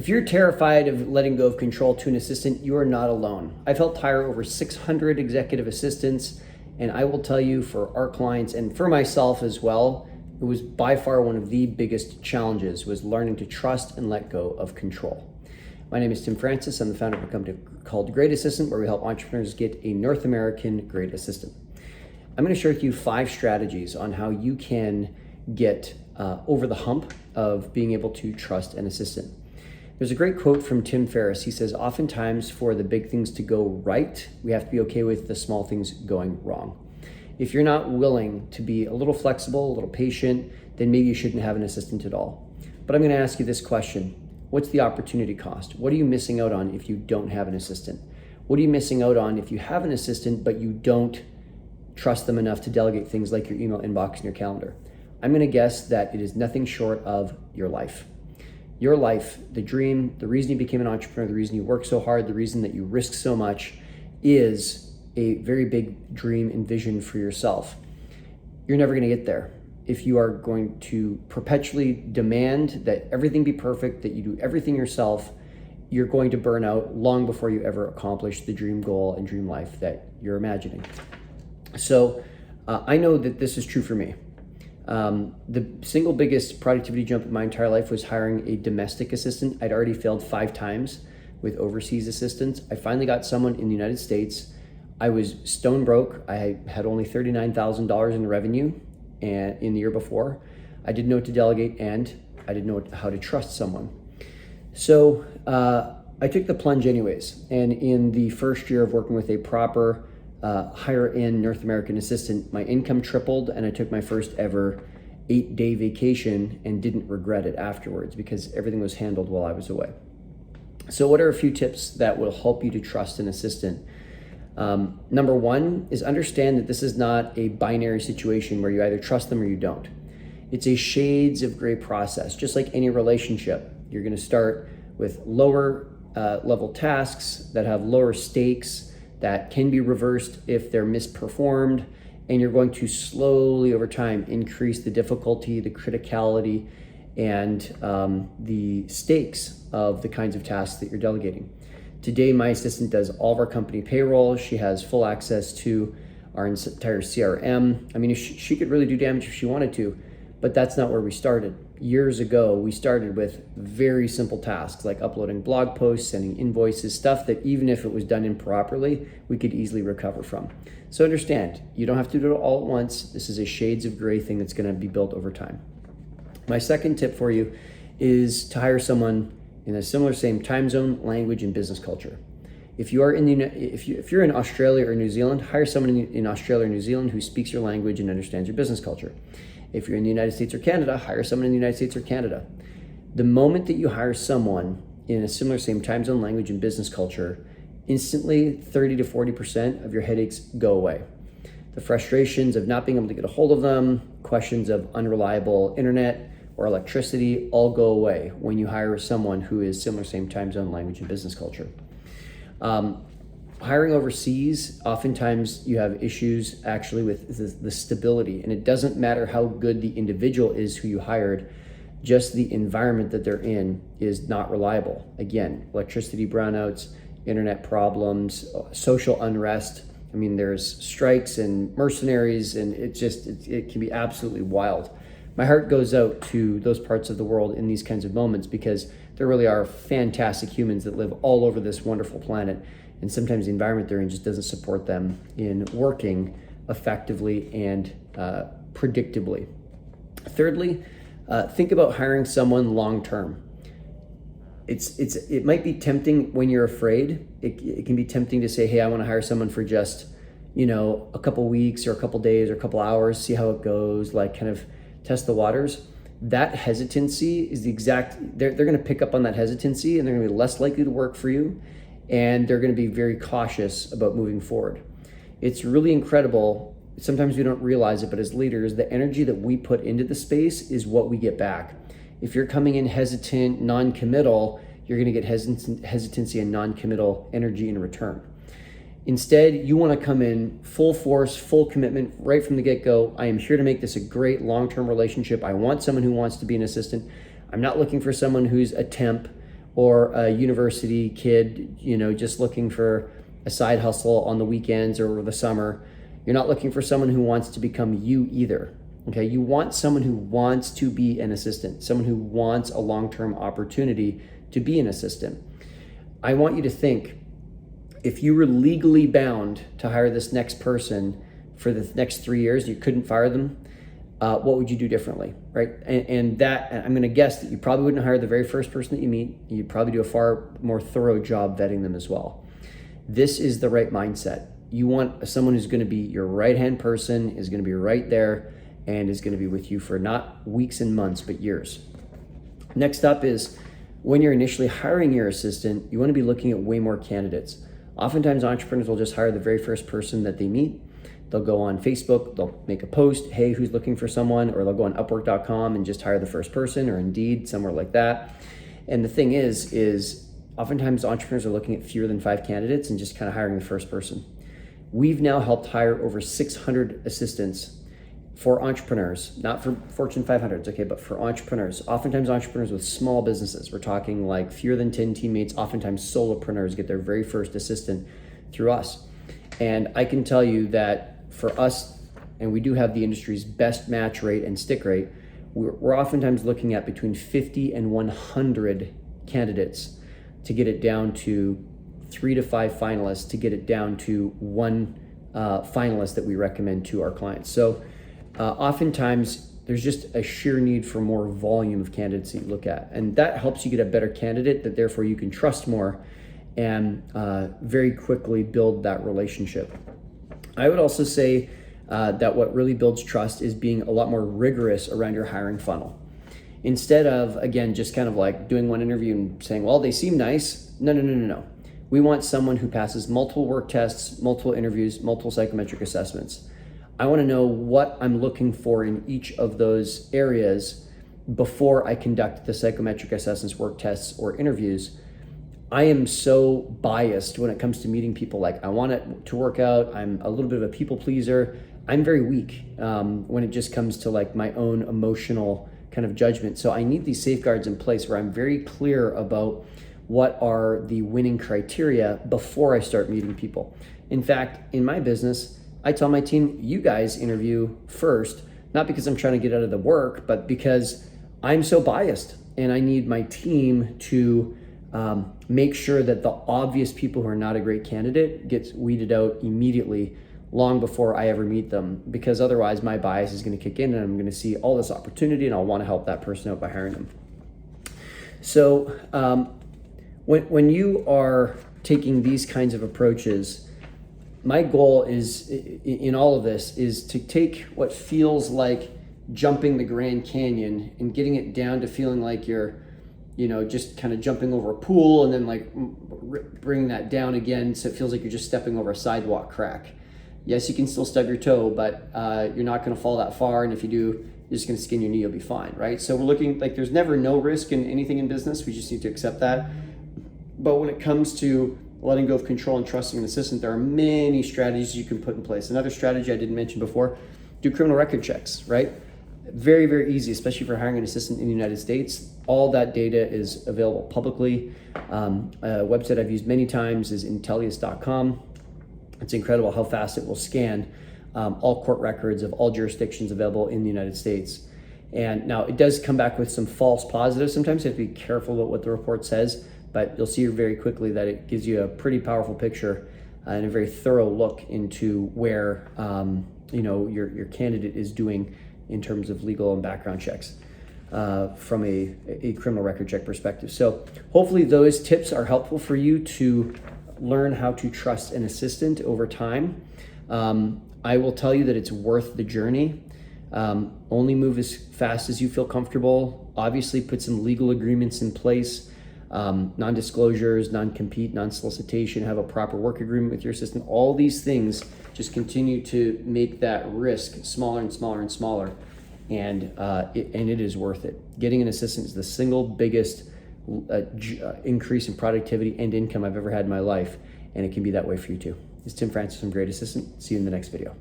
If you're terrified of letting go of control to an assistant, you are not alone. I've helped hire over 600 executive assistants, and I will tell you, for our clients and for myself as well, it was by far one of the biggest challenges, was learning to trust and let go of control. My name is Tim Francis. I'm the founder of a company called Great Assistant, where we help entrepreneurs get a North American great assistant. I'm going to share with you 5 strategies on how you can get over the hump of being able to trust an assistant. There's a great quote from Tim Ferriss. He says, oftentimes for the big things to go right, we have to be okay with the small things going wrong. If you're not willing to be a little flexible, a little patient, then maybe you shouldn't have an assistant at all. But I'm going to ask you this question. What's the opportunity cost? What are you missing out on if you don't have an assistant? What are you missing out on if you have an assistant, but you don't trust them enough to delegate things like your email inbox and your calendar? I'm going to guess that it is nothing short of your life. Your life, the dream, the reason you became an entrepreneur, the reason you work so hard, the reason that you risk so much is a very big dream and vision for yourself. You're never going to get there if you are going to perpetually demand that everything be perfect, that you do everything yourself. You're going to burn out long before you ever accomplish the dream goal and dream life that you're imagining. So I know that this is true for me. The single biggest productivity jump in my entire life was hiring a domestic assistant. I'd already failed 5 times with overseas assistants. I finally got someone in the United States. I was stone broke. I had only $39,000 in revenue in the year before. I didn't know what to delegate, and I didn't know how to trust someone. So I took the plunge anyways. And in the first year of working with a proper higher-end North American assistant, my income tripled, and I took my first ever 8-day vacation and didn't regret it afterwards because everything was handled while I was away. So what are a few tips that will help you to trust an assistant? Number 1 is understand that this is not a binary situation where you either trust them or you don't. It's a shades of gray process. Just like any relationship, you're going to start with lower level tasks that have lower stakes, that can be reversed if they're misperformed, and you're going to slowly over time increase the difficulty, the criticality, and the stakes of the kinds of tasks that you're delegating. Today, my assistant does all of our company payroll. She has full access to our entire CRM. I mean, she could really do damage if she wanted to, but that's not where we started. Years ago, we started with very simple tasks like uploading blog posts, sending invoices, stuff that even if it was done improperly, we could easily recover from. So understand, you don't have to do it all at once. This is a shades of gray thing that's going to be built over time. My second tip for you is to hire someone in a similar same time zone, language, and business culture. If you are if you're in Australia or New Zealand, hire someone in Australia or New Zealand who speaks your language and understands your business culture. If you're in the United States or Canada, hire someone in the United States or Canada. The moment that you hire someone in a similar same time zone, language, and business culture, instantly 30 to 40% of your headaches go away. The frustrations of not being able to get a hold of them, questions of unreliable internet or electricity, all go away when you hire someone who is similar same time zone, language, and business culture. Hiring overseas, oftentimes you have issues actually with the stability, and it doesn't matter how good the individual is who you hired, just the environment that they're in is not reliable. Again, electricity brownouts, internet problems, social unrest. I mean, there's strikes and mercenaries, and it can be absolutely wild. My heart goes out to those parts of the world in these kinds of moments because there really are fantastic humans that live all over this wonderful planet. And sometimes the environment they're in just doesn't support them in working effectively and predictably. Thirdly, think about hiring someone long-term. It might be tempting when you're afraid. It can be tempting to say, hey, I want to hire someone for just, a couple weeks or a couple days or a couple hours, see how it goes, like kind of test the waters. That hesitancy is they're going to pick up on that hesitancy, and they're going to be less likely to work for you. And they're going to be very cautious about moving forward. It's really incredible. Sometimes we don't realize it, but as leaders, the energy that we put into the space is what we get back. If you're coming in hesitant, non-committal, you're going to get hesitancy and non-committal energy in return. Instead, you want to come in full force, full commitment right from the get-go. I am here to make this a great long-term relationship. I want someone who wants to be an assistant. I'm not looking for someone who's a temp or a university kid, just looking for a side hustle on the weekends or over the summer. You're not looking for someone who wants to become you either. Okay, you want someone who wants to be an assistant, someone who wants a long-term opportunity to be an assistant. I want you to think, if you were legally bound to hire this next person for the next 3 years, you couldn't fire them, what would you do differently, right? And that, I'm going to guess that you probably wouldn't hire the very first person that you meet. You'd probably do a far more thorough job vetting them as well. This is the right mindset. You want someone who's going to be your right-hand person, is going to be right there, and is going to be with you for not weeks and months, but years. Next up is, when you're initially hiring your assistant, you want to be looking at way more candidates. Oftentimes entrepreneurs will just hire the very first person that they meet. They'll go on Facebook, they'll make a post, hey, who's looking for someone? Or they'll go on upwork.com and just hire the first person, or Indeed, somewhere like that. And the thing is oftentimes entrepreneurs are looking at fewer than 5 candidates and just kind of hiring the first person. We've now helped hire over 600 assistants for entrepreneurs, not for Fortune 500s, okay, but for entrepreneurs. Oftentimes entrepreneurs with small businesses. We're talking like fewer than 10 teammates. Oftentimes solopreneurs get their very first assistant through us. And I can tell you that for us, and we do have the industry's best match rate and stick rate, we're oftentimes looking at between 50 and 100 candidates to get it down to 3 to 5 finalists, to get it down to 1 finalist that we recommend to our clients. So oftentimes there's just a sheer need for more volume of candidates that you look at, and that helps you get a better candidate that therefore you can trust more and very quickly build that relationship. I would also say that what really builds trust is being a lot more rigorous around your hiring funnel. Instead of, again, just kind of like doing one interview and saying, well, they seem nice. No. We want someone who passes multiple work tests, multiple interviews, multiple psychometric assessments. I want to know what I'm looking for in each of those areas before I conduct the psychometric assessments, work tests, or interviews. I am so biased when it comes to meeting people. Like, I want it to work out. I'm a little bit of a people pleaser. I'm very weak when it just comes to like my own emotional kind of judgment. So I need these safeguards in place where I'm very clear about what are the winning criteria before I start meeting people. In fact, in my business, I tell my team, you guys interview first, not because I'm trying to get out of the work, but because I'm so biased and I need my team to make sure that the obvious people who are not a great candidate gets weeded out immediately, long before I ever meet them, because otherwise my bias is going to kick in and I'm going to see all this opportunity and I'll want to help that person out by hiring them. So when you are taking these kinds of approaches, my goal is, in all of this, is to take what feels like jumping the Grand Canyon and getting it down to feeling like you're, just kind of jumping over a pool, and then like bringing that down again so it feels like you're just stepping over a sidewalk crack. Yes, you can still stub your toe, but you're not going to fall that far, and if you do, you're just going to skin your knee, you'll be fine, right? So we're looking like there's never no risk in anything in business. We just need to accept that. But when it comes to letting go of control and trusting an assistant, there are many strategies you can put in place. Another strategy I didn't mention before, do criminal record checks, right? Very, very easy, especially for hiring an assistant in the United States. All that data is available publicly. A website I've used many times is intellius.com. It's incredible how fast it will scan all court records of all jurisdictions available in the United States. And now it does come back with some false positives. Sometimes you have to be careful about what the report says, but you'll see very quickly that it gives you a pretty powerful picture and a very thorough look into where your candidate is doing in terms of legal and background checks from a criminal record check perspective. So hopefully those tips are helpful for you to learn how to trust an assistant over time. I will tell you that it's worth the journey. Only move as fast as you feel comfortable. Obviously put some legal agreements in place. Non-disclosures, non-compete, non-solicitation, have a proper work agreement with your assistant. All these things just continue to make that risk smaller and smaller and smaller, and it is worth it. Getting an assistant is the single biggest increase in productivity and income I've ever had in my life, and it can be that way for you too. This is Tim Francis from Great Assistant. See you in the next video.